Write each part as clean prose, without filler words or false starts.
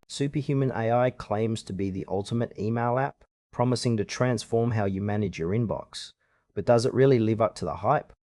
Superhuman AI claims to be the ultimate email app, promising to transform how you manage your inbox. But does it really live up to the hype?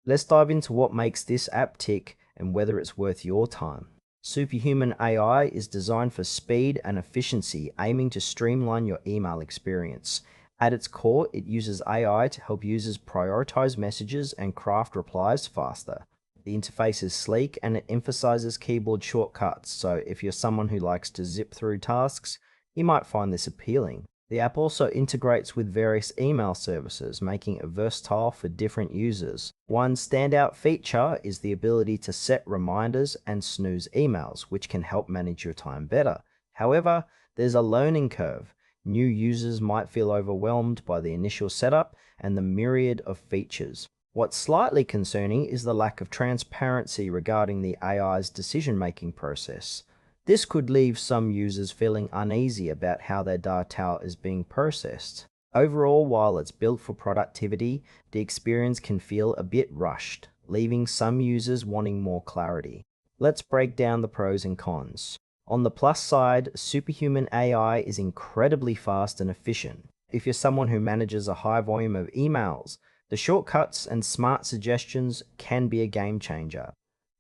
Let's dive into what makes this app tick and whether it's worth your time. Superhuman AI is designed for speed and efficiency, aiming to streamline your email experience. At its core, it uses AI to help users prioritize messages and craft replies faster. The interface is sleek and it emphasizes keyboard shortcuts, so if you're someone who likes to zip through tasks, you might find this appealing. The app also integrates with various email services, making it versatile for different users. One standout feature is the ability to set reminders and snooze emails, which can help manage your time better. However, there's a learning curve. New users might feel overwhelmed by the initial setup and the myriad of features. What's slightly concerning is the lack of transparency regarding the AI's decision-making process. This could leave some users feeling uneasy about how their data is being processed. Overall, while it's built for productivity, the experience can feel a bit rushed, leaving some users wanting more clarity. Let's break down the pros and cons. On the plus side, Superhuman AI is incredibly fast and efficient. If you're someone who manages a high volume of emails, the shortcuts and smart suggestions can be a game changer.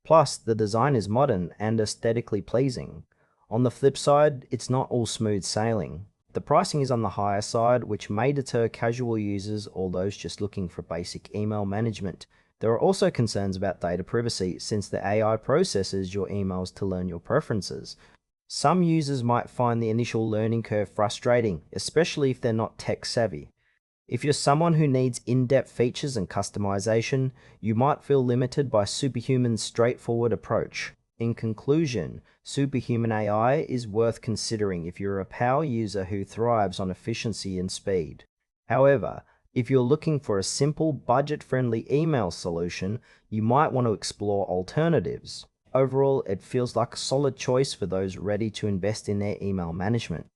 Plus, the design is modern and aesthetically pleasing. On the flip side, it's not all smooth sailing. The pricing is on the higher side, which may deter casual users or those just looking for basic email management. There are also concerns about data privacy, since the AI processes your emails to learn your preferences. Some users might find the initial learning curve frustrating, especially if they're not tech savvy. If you're someone who needs in-depth features and customization, you might feel limited by Superhuman's straightforward approach. In conclusion, Superhuman AI is worth considering if you're a power user who thrives on efficiency and speed. However, if you're looking for a simple, budget-friendly email solution, you might want to explore alternatives. Overall, it feels like a solid choice for those ready to invest in their email management.